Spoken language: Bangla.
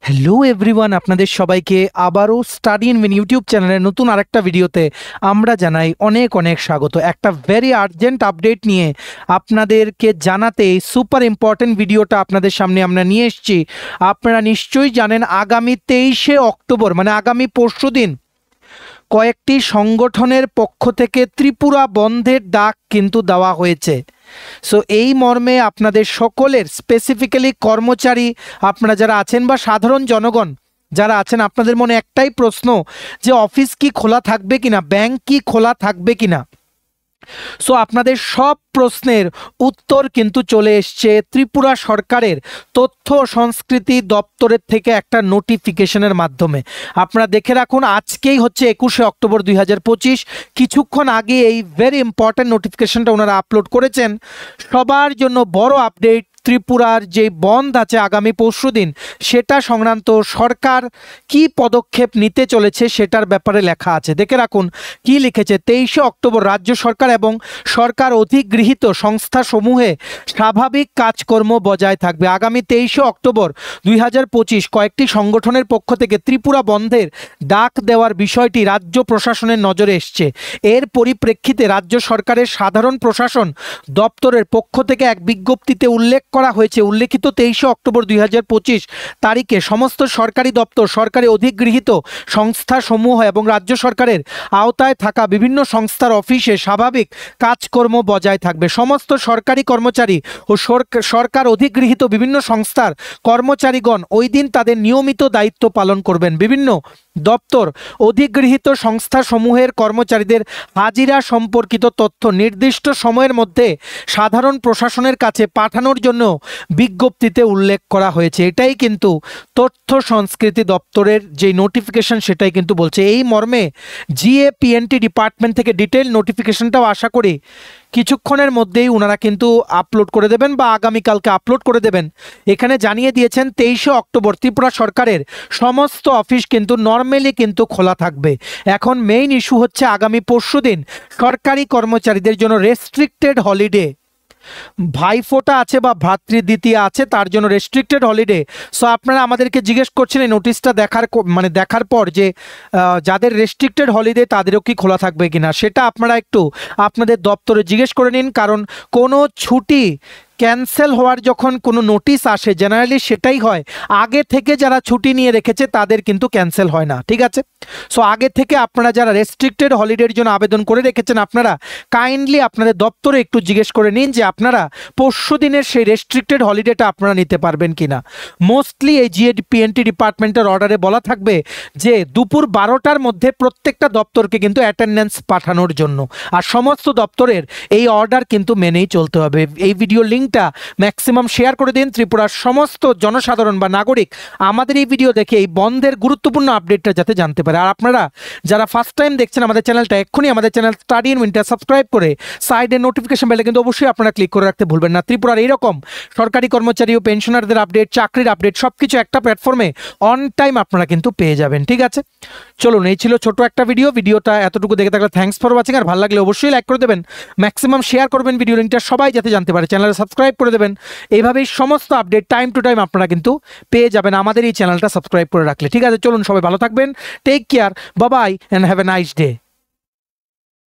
হ্যালো এভরিওয়ান, আপনাদের সবাইকে আবারও স্টাডি ইন মিন ইউটিউব চ্যানেলের নতুন আরেকটা ভিডিওতে আমরা জানাই অনেক অনেক স্বাগত। একটা ভেরি আর্জেন্ট আপডেট নিয়ে আপনাদেরকে জানাতে এই সুপার ইম্পর্টেন্ট ভিডিওটা আপনাদের সামনে আমরা নিয়ে এসেছি। আপনারা নিশ্চয়ই জানেন আগামী 23শে অক্টোবর মানে আগামী পরশুদিন কয়েকটি সংগঠনের পক্ষ থেকে ত্রিপুরা বন্ধের ডাক কিন্তু দেওয়া হয়েছে। সো এই মর্মে আপনাদের সকলের স্পেসিফিক্যালি কর্মচারী আপনারা যারা আছেন বা সাধারণ জনগণ যারা আছেন, আপনাদের মনে একটাই প্রশ্ন যে অফিস কি খোলা থাকবে কিনা, ব্যাংক কি খোলা থাকবে কিনা। সো আপনাদের সব প্রশ্নের উত্তর কিন্তু চলে এসছে ত্রিপুরা সরকারের তথ্য সংস্কৃতি দপ্তরের থেকে একটা নোটিফিকেশনের মাধ্যমে। আপনারা দেখে রাখুন, আজকেই হচ্ছে 21শে অক্টোবর 2025। কিছুক্ষণ আগে এই ভেরি ইম্পর্ট্যান্ট নোটিফিকেশনটা ওনারা আপলোড করেছেন। সবার জন্য বড় আপডেট, ত্রিপুরার যে বন্ধ আছে আগামী পরশুদিন সেটা সংক্রান্ত সরকার কি পদক্ষেপ নিতে চলেছে সেটার ব্যাপারে লেখা আছে। দেখে রাখুন কি লিখেছে। 23শে অক্টোবর রাজ্য সরকার এবং সরকার অধিগৃহীত সংস্থাসমূহে স্বাভাবিক কাজকর্ম বজায় থাকবে। আগামী 23শে অক্টোবর 2025 কয়েকটি সংগঠনের পক্ষ থেকে ত্রিপুরা বন্ধের ডাক দেওয়ার বিষয়টি রাজ্য প্রশাসনের নজরে এসছে। এর পরিপ্রেক্ষিতে রাজ্য সরকারের সাধারণ প্রশাসন দপ্তরের পক্ষ থেকে এক বিজ্ঞপ্তিতে উল্লেখ করা হয়েছে, উল্লেখিত 23শে অক্টোবর 2025 তারিখে সমস্ত সরকারি দপ্তর, সরকারি অধিগৃহীত সংস্থাসমূহ এবং রাজ্য সরকারের আওতায় থাকা বিভিন্ন সংস্থার অফিসে স্বাভাবিক কাজকর্ম বজায় থাকবে। সমস্ত সরকারি কর্মচারী ও সরকার অধিগৃহীত বিভিন্ন সংস্থার কর্মচারীগণ ওই দিন তাদের নিয়মিত দায়িত্ব পালন করবেন। বিভিন্ন দপ্তর অধিগৃহীত সংস্থাসমূহের কর্মচারীদের হাজিরা সম্পর্কিত তথ্য নির্দিষ্ট সময়ের মধ্যে সাধারণ প্রশাসনের কাছে পাঠানোর জন্য বিজ্ঞপ্তিতে উল্লেখ করা হয়েছে। এটাই কিন্তু তথ্য সংস্কৃতি দপ্তরের যে নোটিফিকেশন সেটাই কিন্তু বলছে। এই মর্মে জিএপিএনটি ডিপার্টমেন্ট থেকে ডিটেইল নোটিফিকেশনটাও আশা করি কিছুক্ষণের মধ্যেই ওনারা কিন্তু আপলোড করে দেবেন বা আগামীকালকে আপলোড করে দেবেন। এখানে জানিয়ে দিয়েছেন 23শে অক্টোবর ত্রিপুরা সরকারের সমস্ত অফিস কিন্তু নর্মালি কিন্তু খোলা থাকবে। এখন মেইন ইস্যু হচ্ছে আগামী পরশুদিন সরকারি কর্মচারীদের জন্য রেস্ট্রিক্টেড হলিডে, ভাইফোঁটা আছে বা ভ্রাতৃদ্বিতীয়া আছে, তার জন্য রেস্ট্রিক্টেড হলিডে। সো আপনারা আমাদেরকে জিজ্ঞেস করছেন এই নোটিশটা দেখার পর যে যাদের রেস্ট্রিক্টেড হলিডে তাদেরও কি খোলা থাকবে কিনা, সেটা আপনারা একটু আপনাদের দপ্তরে জিজ্ঞেস করে নিন। কারণ কোনো ছুটি ক্যান্সেল হওয়ার যখন কোনো নোটিশ আসে জেনারেলি সেটাই হয় আগে থেকে যারা ছুটি নিয়ে রেখেছে তাদের কিন্তু ক্যান্সেল হয় না, ঠিক আছে। সো আগে থেকে আপনারা যারা রেস্ট্রিক্টেড হলিডের জন্য আবেদন করে রেখেছেন আপনারা কাইন্ডলি আপনাদের দপ্তরে একটু জিজ্ঞেস করে নিন যে আপনারা পরশু দিনের সেই রেস্ট্রিক্টেড হলিডেটা আপনারা নিতে পারবেন কিনা। মোস্টলি এই জিএপিএনটি ডিপার্টমেন্টের অর্ডারে বলা থাকবে যে দুপুর 12টার মধ্যে প্রত্যেকটা দপ্তরকে কিন্তু অ্যাটেন্ডেন্স পাঠানোর জন্য, আর সমস্ত দপ্তরের এই অর্ডার কিন্তু মেনেই চলতে হবে। এই ভিডিও লিঙ্কটা ম্যাক্সিমাম শেয়ার করে দিন। ত্রিপুরার সমস্ত জনসাধারণ বা নাগরিক আমাদের এই ভিডিও দেখে এই বন্ধের গুরুত্বপূর্ণ আপডেটটা যাতে জানতে পারে। আর আপনারা যারা ফার্স্ট টাইম দেখছেন আমাদের চ্যানেলটা, এক্ষুনি আমাদের channel study in winter subscribe করে সাইডে নোটিফিকেশন বেলে কিন্তু অবশ্যই আপনারা ক্লিক করে রাখতে ভুলবেন না। ত্রিপুরার এইরকম সরকারি কর্মচারী ও পেনশনারদের আপডেট, চাকরির আপডেট সবকিছু একটা প্ল্যাটফর্মে অন টাইম আপনারা কিন্তু পেয়ে যাবেন, ঠিক আছে। চলুন, এই ছিল ছোট একটা ভিডিওটা এতটুকু দেখে থাকলে থ্যাঙ্কস ফর ওয়াচিং। আর ভালো লাগলে অবশ্যই লাইক করে দেবেন, ম্যাক্সিমাম শেয়ার করবেন ভিডিও লিঙ্কটা, সবাই যাতে জানতে পারে। চ্যানেলে সাবস্ক্রাইব করে দেবেন। এইভাবেই সমস্ত আপডেট টাইম টু টাইম আপনারা কিন্তু পেয়ে যাবেন আমাদের এই চ্যানেলটা সাবস্ক্রাইব করে রাখলে, ঠিক আছে। চলুন, সবাই ভালো থাকবেন, take care, bye bye and have a nice day.